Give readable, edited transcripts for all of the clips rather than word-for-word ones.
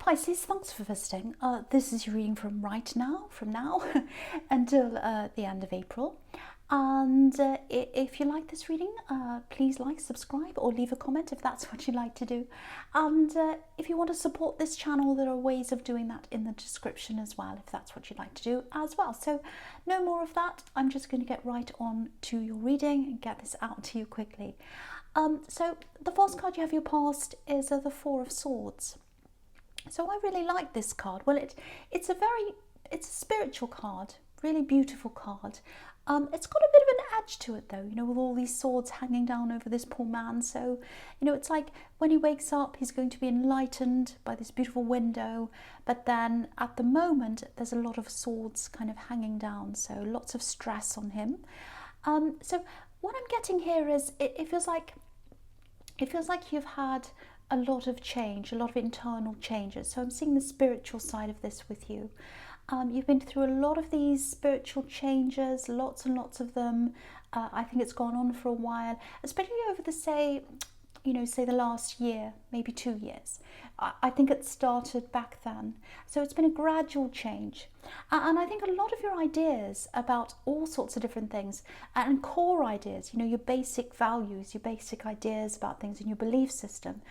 Pisces, thanks for visiting. This is your reading from now until the end of April. And if you like this reading, please like, subscribe, or leave a comment if that's what you'd like to do. And if you want to support this channel, there are ways of doing that in the description as well, if that's what you'd like to do as well. So no more of that. I'm just going to get right on to your reading and get this out to you quickly. So the first card you have your past is the Four of Swords. So I really like this card. Well, it's a spiritual card, really beautiful card. It's got a bit of an edge to it though, you know, with all these swords hanging down over this poor man. So, you know, it's like when he wakes up, he's going to be enlightened by this beautiful window. But then at the moment, there's a lot of swords kind of hanging down. So lots of stress on him. So what I'm getting here is it feels like you've had a lot of change, a lot of internal changes. So I'm seeing the spiritual side of this with you. You've been through a lot of these spiritual changes, lots and lots of them. I think it's gone on for a while, especially over the say the last year, maybe 2 years. I think it started back then. So it's been a gradual change. And I think a lot of your ideas about all sorts of different things and core ideas, you know, your basic values, your basic ideas about things in your belief system,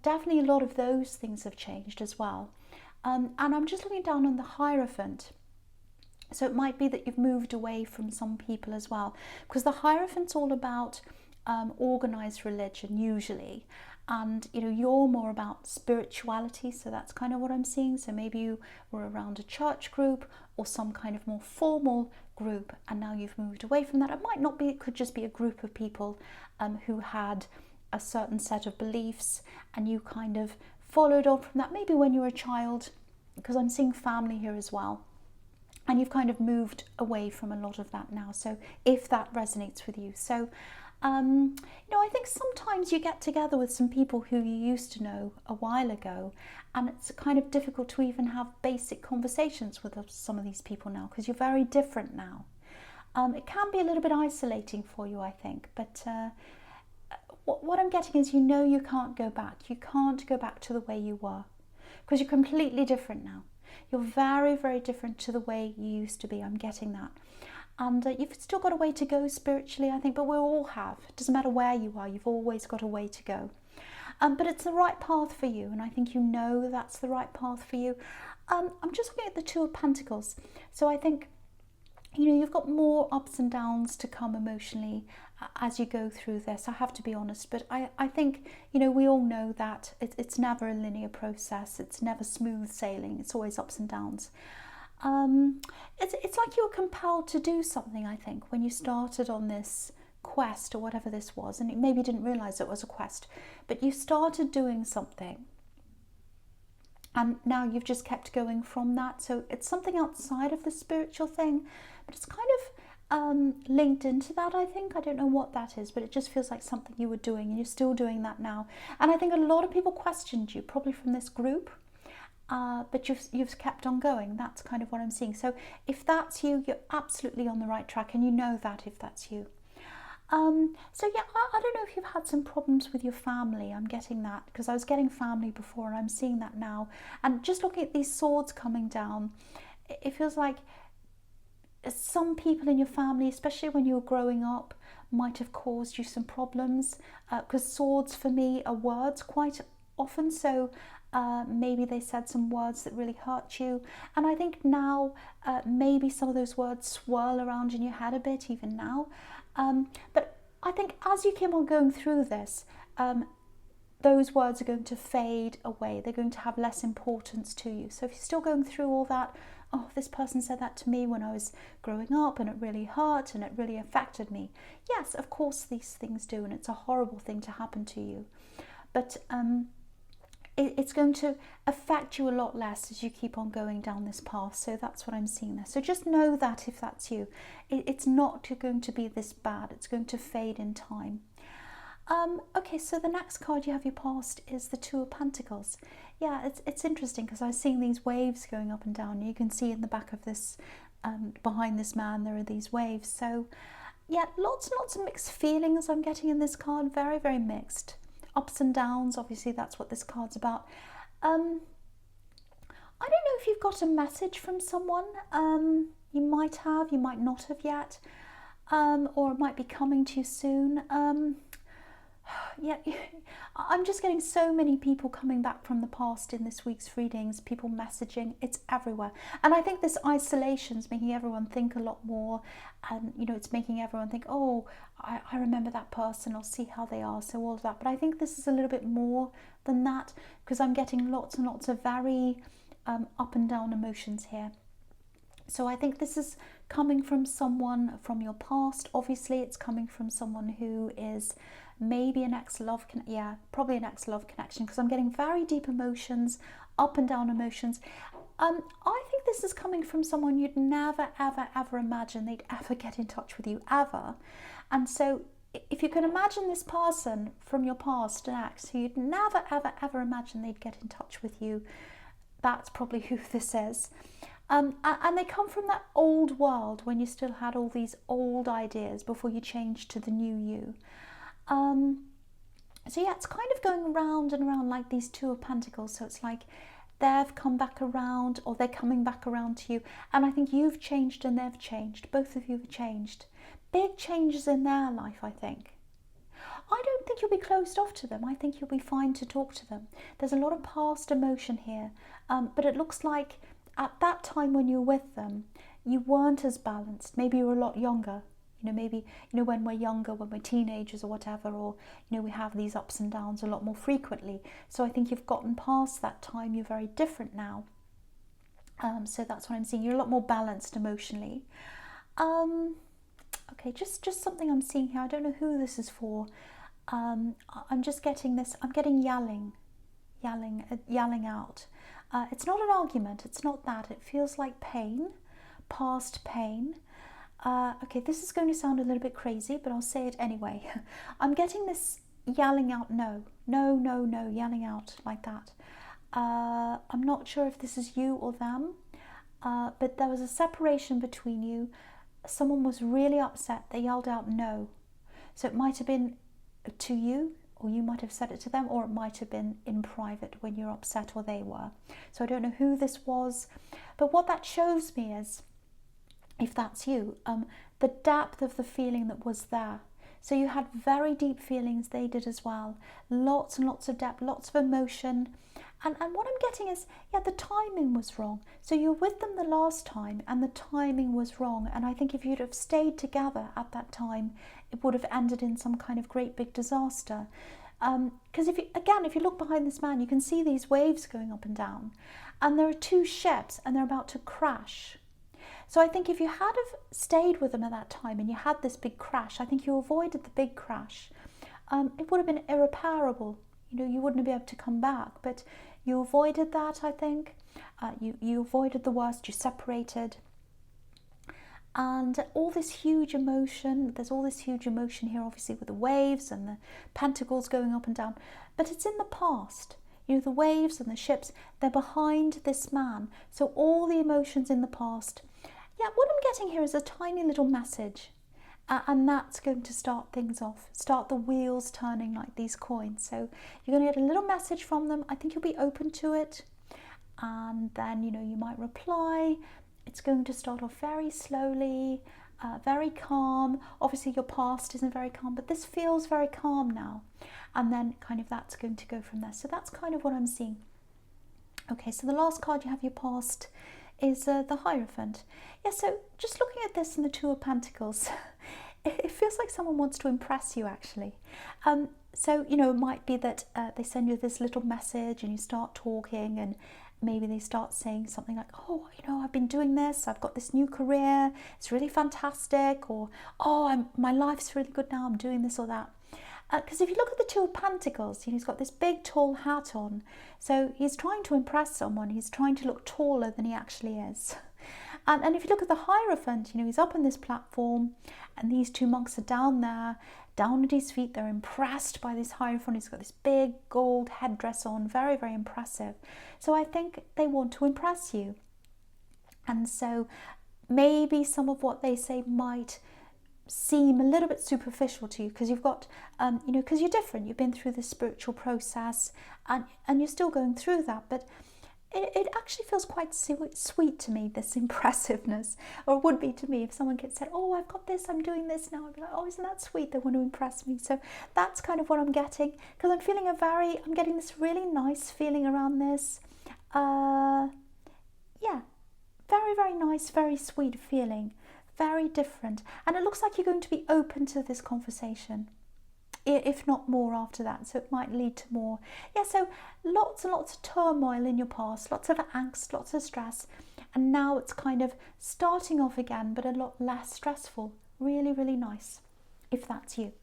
definitely a lot of those things have changed as well. And I'm just looking down on the Hierophant. So it might be that you've moved away from some people as well, because the Hierophant's all about organized religion usually, and you know, you're more about spirituality, so that's kind of what I'm seeing. So maybe you were around a church group or some kind of more formal group, and now you've moved away from that. It might not be, it could just be a group of people who had a certain set of beliefs, and you kind of followed on from that, maybe when you were a child, because I'm seeing family here as well, and you've kind of moved away from a lot of that now. So if that resonates with you, so you know, I think sometimes you get together with some people who you used to know a while ago, and it's kind of difficult to even have basic conversations with some of these people now, because you're very different now. It can be a little bit isolating for you, I think, but what I'm getting is, you know, you can't go back. You can't go back to the way you were, because you're completely different now. You're very, very different to the way you used to be. I'm getting that. And you've still got a way to go spiritually, I think, but we all have. It doesn't matter where you are, you've always got a way to go. But it's the right path for you, and I think you know that's the right path for you. I'm just looking at the Two of Pentacles. So I think, you know, you've got more ups and downs to come emotionally as you go through this. I have to be honest, but I think, you know, we all know that it's never a linear process. It's never smooth sailing. It's always ups and downs. It's like you were compelled to do something, I think, when you started on this quest or whatever this was, and you maybe didn't realize it was a quest, but you started doing something. And now you've just kept going from that. So it's something outside of the spiritual thing, but it's kind of linked into that, I think. I don't know what that is, but it just feels like something you were doing, and you're still doing that now. And I think a lot of people questioned you, probably from this group, but you've kept on going. That's kind of what I'm seeing. So if that's you, you're absolutely on the right track, and you know that if that's you. So yeah, I don't know if you've had some problems with your family. I'm getting that, because I was getting family before, and I'm seeing that now. And just looking at these swords coming down, it feels like some people in your family, especially when you were growing up, might have caused you some problems, because swords for me are words quite often. So maybe they said some words that really hurt you, and I think now maybe some of those words swirl around in your head a bit even now. But I think as you keep on going through this, those words are going to fade away. They're going to have less importance to you. So if you're still going through all that, oh, this person said that to me when I was growing up, and it really hurt and it really affected me. Yes, of course these things do, and it's a horrible thing to happen to you. But it's going to affect you a lot less as you keep on going down this path. So that's what I'm seeing there. So just know that if that's you, it's not going to be this bad. It's going to fade in time. Okay, so the next card you have your past is the Two of Pentacles. Yeah, it's interesting, because I was seeing these waves going up and down. You can see in the back of this, behind this man, there are these waves. So yeah, lots and lots of mixed feelings I'm getting in this card. Very, very mixed. Ups and downs, obviously that's what this card's about. I don't know if you've got a message from someone. You might have, you might not have yet, or it might be coming to you soon. Yeah, I'm just getting so many people coming back from the past in this week's readings, people messaging, it's everywhere. And I think this isolation is making everyone think a lot more, and it's making everyone think, oh, I remember that person, I'll see how they are, so all of that. But I think this is a little bit more than that, because I'm getting lots and lots of very up and down emotions here. So I think this is coming from someone from your past. Obviously, it's coming from someone who is maybe an ex-love, probably an ex-love connection, because I'm getting very deep emotions, up and down emotions. I think this is coming from someone you'd never, ever, ever imagine they'd ever get in touch with you, ever. And so if you can imagine this person from your past, an ex, who you'd never, ever, ever imagine they'd get in touch with you, that's probably who this is. And they come from that old world when you still had all these old ideas before you changed to the new you. So yeah, it's kind of going round and around like these Two of Pentacles. So it's like they've come back around, or they're coming back around to you. And I think you've changed and they've changed. Both of you have changed. Big changes in their life, I think. I don't think you'll be closed off to them. I think you'll be fine to talk to them. There's a lot of past emotion here, but it looks like at that time when you were with them, you weren't as balanced. Maybe you were a lot younger. Maybe, when we're younger, when we're teenagers or whatever, or, we have these ups and downs a lot more frequently. So I think you've gotten past that time. You're very different now. So that's what I'm seeing. You're a lot more balanced emotionally. Okay, just something I'm seeing here. I don't know who this is for. I'm just getting this. I'm getting yelling out. It's not an argument. It's not that. It feels like pain, past pain. Okay, this is going to sound a little bit crazy, but I'll say it anyway. I'm getting this yelling out, no, yelling out like that. I'm not sure if this is you or them, but there was a separation between you. Someone was really upset. They yelled out no. So it might have been to you, or you might have said it to them, or it might have been in private when you're upset, or they were. So I don't know who this was, but what that shows me is, if that's you, the depth of the feeling that was there. So you had very deep feelings, they did as well. Lots and lots of depth, lots of emotion. And what I'm getting is, yeah, the timing was wrong. So you were with them the last time and the timing was wrong. And I think if you'd have stayed together at that time, it would have ended in some kind of great big disaster. Because if you look behind this man, you can see these waves going up and down. And there are two ships and they're about to crash. So I think if you had have stayed with them at that time and you had this big crash, I think you avoided the big crash. It would have been irreparable. You wouldn't be able to come back, but you avoided that, I think. You avoided the worst, you separated. And all this huge emotion, there's all this huge emotion here, obviously, with the waves and the pentacles going up and down, but it's in the past. The waves and the ships, they're behind this man. So all the emotions in the past. Yeah, what I'm getting here is a tiny little message. And that's going to start things off, start the wheels turning like these coins. So you're going to get a little message from them. I think you'll be open to it. And then, you might reply. It's going to start off very slowly, very calm. Obviously, your past isn't very calm, but this feels very calm now. And then kind of that's going to go from there. So that's kind of what I'm seeing. Okay, so the last card you have, your past, is the Hierophant. Yeah, so just looking at this and the Two of Pentacles, it feels like someone wants to impress you, actually. So, it might be that they send you this little message and you start talking, and maybe they start saying something like, oh, I've been doing this, I've got this new career, it's really fantastic, or, oh, my life's really good now, I'm doing this or that. Because if you look at the Two of Pentacles, he's got this big tall hat on. So he's trying to impress someone. He's trying to look taller than he actually is. And if you look at the Hierophant, he's up on this platform and these two monks are down there, down at his feet. They're impressed by this Hierophant. He's got this big gold headdress on, very, very impressive. So I think they want to impress you. And so maybe some of what they say might seem a little bit superficial to you, because you've got, because you're different. You've been through this spiritual process and you're still going through that. But it actually feels quite sweet to me, this impressiveness, or would be to me if someone said, oh, I've got this, I'm doing this now. I'd be like, oh, isn't that sweet? They want to impress me. So that's kind of what I'm getting, because I'm feeling I'm getting this really nice feeling around this. Yeah, very, very nice, very sweet feeling, very different. And it looks like you're going to be open to this conversation, if not more after that, so it might lead to more. Yeah, so lots and lots of turmoil in your past, lots of angst, lots of stress, and now it's kind of starting off again, but a lot less stressful. Really, really nice, if that's you.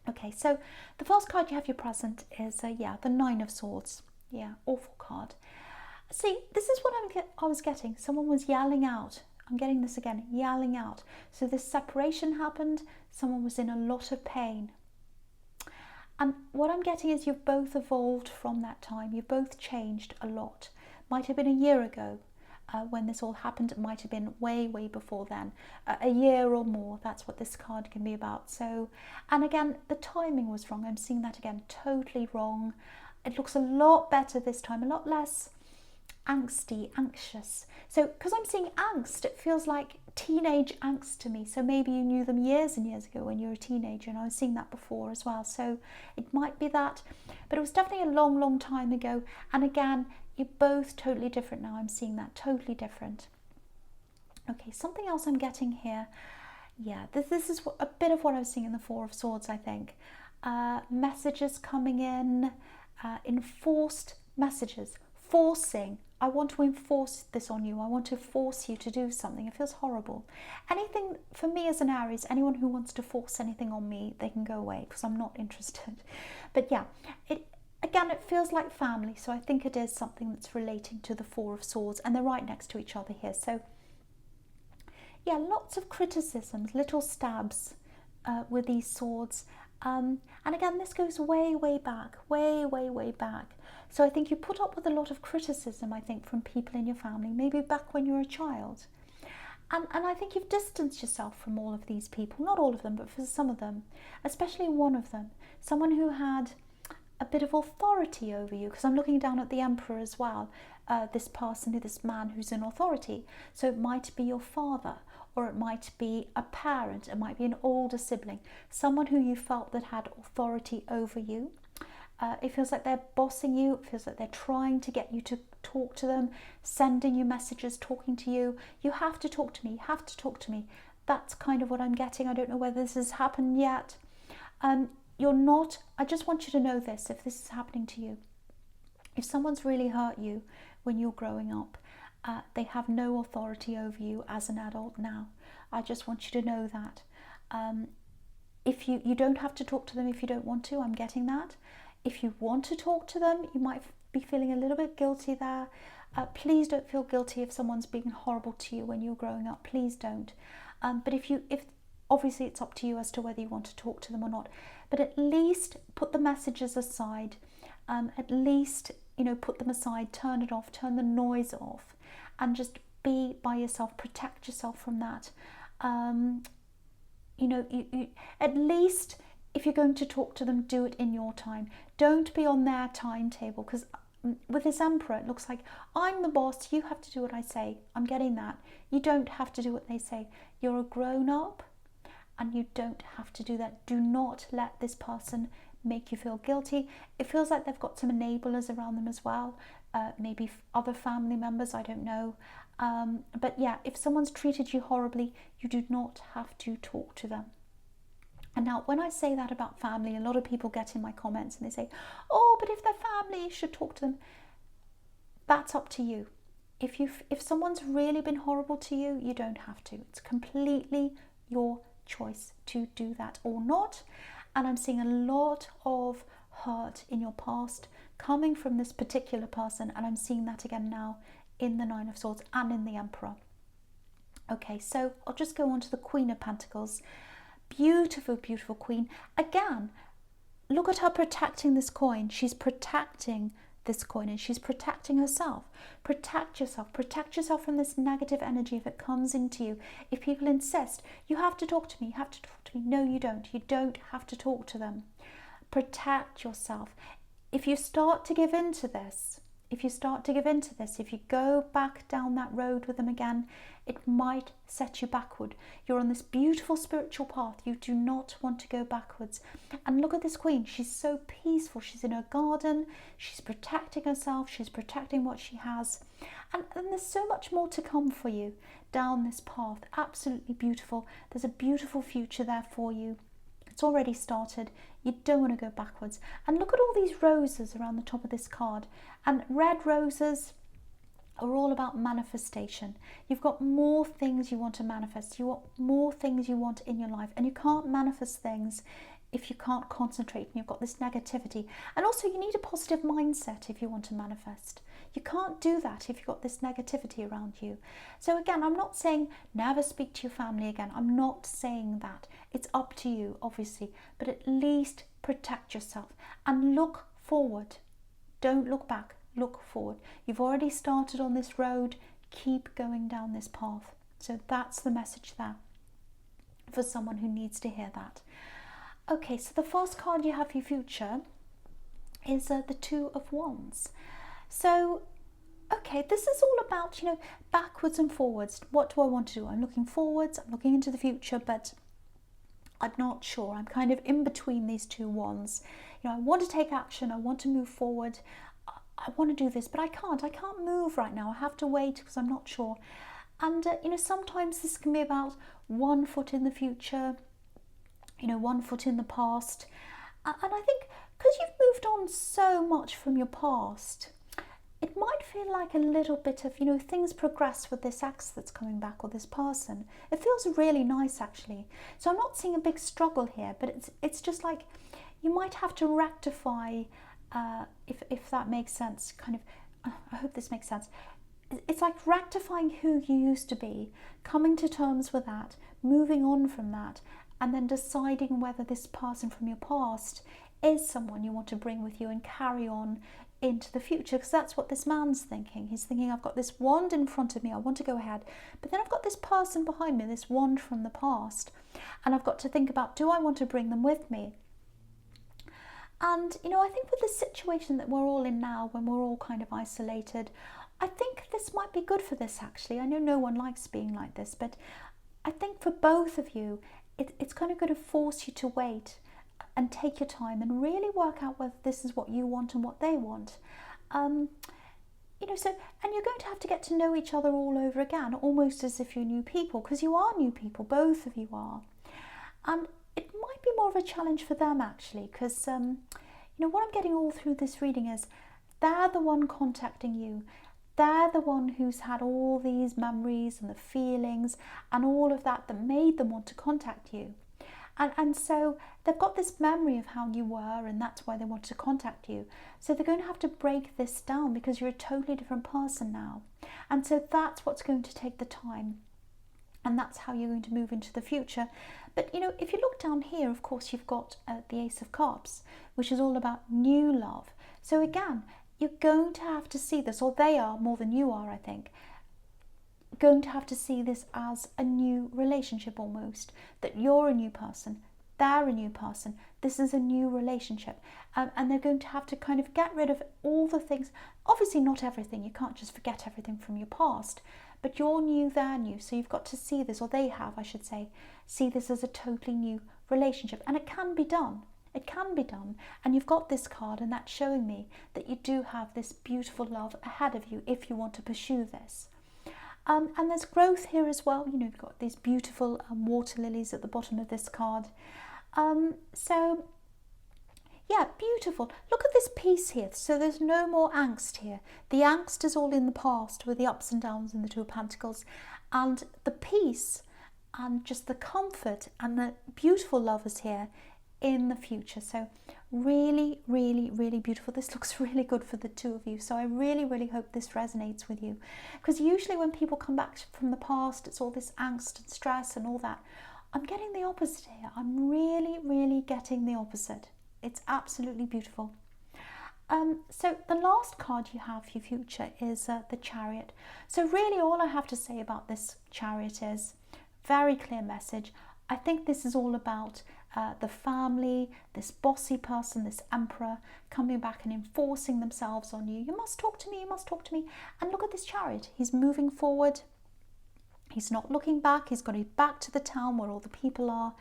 Okay, so the first card you have your present is, the Nine of Swords. Yeah, awful card. See, this is what I was getting. Someone was yelling out. I'm getting this again, yelling out. So this separation happened. Someone was in a lot of pain. And what I'm getting is you've both evolved from that time. You've both changed a lot. Might have been a year ago when this all happened. It might have been way, way before then. A year or more, that's what this card can be about. So, and again, the timing was wrong. I'm seeing that again, totally wrong. It looks a lot better this time, a lot less angsty, anxious. So because I'm seeing angst, it feels like teenage angst to me. So maybe you knew them years and years ago when you were a teenager, and I was seeing that before as well. So it might be that, but it was definitely a long, long time ago. And again, you're both totally different now. I'm seeing that, totally different. Okay, something else I'm getting here. Yeah, this is a bit of what I was seeing in the Four of Swords, I think. Messages coming in, enforced messages, forcing. I want to enforce this on you. I want to force you to do something. It feels horrible. Anything, for me as an Aries, anyone who wants to force anything on me, they can go away, because I'm not interested. But yeah, it feels like family. So I think it is something that's relating to the Four of Swords, and they're right next to each other here. So yeah, lots of criticisms, little stabs with these swords. And again, this goes way, way back, way, way, way back. So I think you put up with a lot of criticism, I think, from people in your family, maybe back when you were a child. And I think you've distanced yourself from all of these people, not all of them, but for some of them, especially one of them, someone who had a bit of authority over you, because I'm looking down at the Emperor as well, this person, this man who's in authority. So it might be your father, or it might be a parent, it might be an older sibling, someone who you felt that had authority over you. It feels like they're bossing you, it feels like they're trying to get you to talk to them, sending you messages, talking to you. You have to talk to me, you have to talk to me. That's kind of what I'm getting. I don't know whether this has happened yet. You're not, I just want you to know this, if this is happening to you. If someone's really hurt you when you're growing up, they have no authority over you as an adult now. I just want you to know that. If you don't have to talk to them if you don't want to, I'm getting that. If you want to talk to them, you might be feeling a little bit guilty there. Please don't feel guilty if someone's being horrible to you when you're growing up. Please don't. But if obviously it's up to you as to whether you want to talk to them or not. But at least put the messages aside. At least, put them aside, turn it off, turn the noise off, and just be by yourself, protect yourself from that. You at least, if you're going to talk to them, do it in your time. Don't be on their timetable, because with this Emperor, it looks like I'm the boss, you have to do what I say. I'm getting that. You don't have to do what they say. You're a grown-up, and you don't have to do that. Do not let this person make you feel guilty. It feels like they've got some enablers around them as well. Maybe other family members, I don't know. But yeah, if someone's treated you horribly, you do not have to talk to them. And now, when I say that about family, a lot of people get in my comments and they say, oh, but if they're family, you should talk to them. That's up to you. If someone's really been horrible to you, you don't have to. It's completely your choice to do that or not. And I'm seeing a lot of hurt in your past coming from this particular person, and I'm seeing that again now in the Nine of Swords and in the Emperor. Okay, so I'll just go on to the Queen of Pentacles. Beautiful, beautiful queen. Again, look at her protecting this coin. She's protecting this coin, and she's protecting herself. Protect yourself from this negative energy if it comes into you. If people insist, you have to talk to me, you have to talk to me. No, you don't have to talk to them. Protect yourself. If you start to give in to this, if you start to give in to this, if you go back down that road with them again, it might set you backward. You're on this beautiful spiritual path. You do not want to go backwards. And look at this queen. She's so peaceful. She's in her garden. She's protecting herself. She's protecting what she has. And there's so much more to come for you down this path. Absolutely beautiful. There's a beautiful future there for you. It's already started. You don't want to go backwards. And look at all these roses around the top of this card. And red roses are all about manifestation. You've got more things you want to manifest. You want more things you want in your life. And you can't manifest things if you can't concentrate and you've got this negativity. And also you need a positive mindset if you want to manifest. You can't do that if you've got this negativity around you. So again, I'm not saying never speak to your family again. I'm not saying that. It's up to you, obviously. But at least protect yourself and look forward. Don't look back. Look forward. You've already started on this road. Keep going down this path. So that's the message there for someone who needs to hear that. Okay, so the first card you have for your future is the Two of Wands. So, okay, this is all about, backwards and forwards. What do I want to do? I'm looking forwards, I'm looking into the future, but I'm not sure. I'm kind of in between these two wands. I want to take action. I want to move forward. I want to do this, but I can't. I can't move right now. I have to wait because I'm not sure. And, sometimes this can be about 1 foot in the future, 1 foot in the past. And I think because you've moved on so much from your past, it might feel like a little bit of, things progress with this ex that's coming back or this person. It feels really nice, actually. So I'm not seeing a big struggle here, but it's just like you might have to rectify, if that makes sense, kind of, I hope this makes sense. It's like rectifying who you used to be, coming to terms with that, moving on from that, and then deciding whether this person from your past is someone you want to bring with you and carry on into the future, because that's what this man's thinking. He's thinking, I've got this wand in front of me, I want to go ahead, but then I've got this person behind me, this wand from the past, and I've got to think about, do I want to bring them with me? And I think with the situation that we're all in now, when we're all kind of isolated, I think this might be good for this, actually. I know no one likes being like this, but I think for both of you, it's kind of going to force you to wait and take your time and really work out whether this is what you want and what they want. And you're going to have to get to know each other all over again, almost as if you're new people, because you are new people, both of you are. And it might be more of a challenge for them, actually, because, what I'm getting all through this reading is they're the one contacting you. They're the one who's had all these memories and the feelings and all of that made them want to contact you. And so they've got this memory of how you were, and that's why they want to contact you. So they're going to have to break this down because you're a totally different person now. And so that's what's going to take the time. And that's how you're going to move into the future. But, if you look down here, of course, you've got the Ace of Cups, which is all about new love. So again, you're going to have to see this, or they are more than you are, I think, going to have to see this as a new relationship almost, that you're a new person, they're a new person, this is a new relationship, and they're going to have to kind of get rid of all the things, obviously not everything, you can't just forget everything from your past, but you're new, they're new, so you've got to see this, or they have, I should say, see this as a totally new relationship, and it can be done. It can be done, and you've got this card, and that's showing me that you do have this beautiful love ahead of you if you want to pursue this. And there's growth here as well. You've got these beautiful water lilies at the bottom of this card. So, yeah, beautiful. Look at this peace here. So there's no more angst here. The angst is all in the past with the ups and downs in the Two of Pentacles. And the peace and just the comfort and the beautiful love is here in the future. So really, really, really beautiful. This looks really good for the two of you. So I really, really hope this resonates with you. Because usually when people come back from the past, it's all this angst and stress and all that. I'm getting the opposite here. I'm really, really getting the opposite. It's absolutely beautiful. So the last card you have for your future is the Chariot. So really all I have to say about this Chariot is very clear message. I think this is all about the family, this bossy person, this emperor coming back and enforcing themselves on you. You must talk to me, you must talk to me. And look at this Chariot. He's moving forward. He's not looking back. He's got his back to the town where all the people are.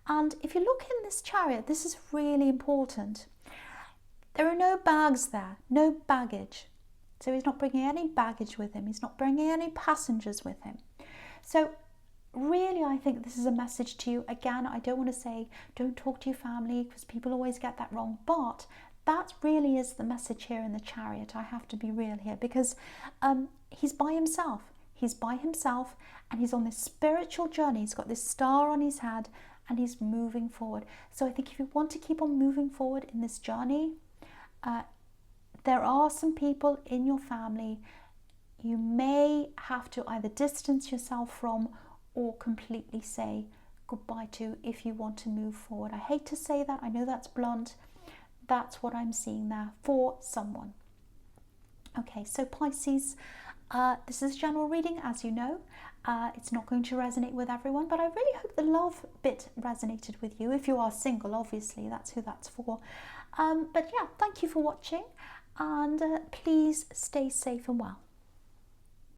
And if you look in this Chariot, this is really important. There are no bags there, no baggage. So he's not bringing any baggage with him. He's not bringing any passengers with him. So really, I think this is a message to you. Again, I don't want to say don't talk to your family, because people always get that wrong. But that really is the message here in the Chariot. I have to be real here, because he's by himself. He's by himself, and he's on this spiritual journey. He's got this star on his head, and he's moving forward. So I think if you want to keep on moving forward in this journey, there are some people in your family you may have to either distance yourself from or completely say goodbye to if you want to move forward. I hate to say that. I know that's blunt. That's what I'm seeing there for someone. Okay, so Pisces, this is a general reading, as you know. It's not going to resonate with everyone, but I really hope the love bit resonated with you. If you are single, obviously, that's who that's for. But yeah, thank you for watching, and please stay safe and well.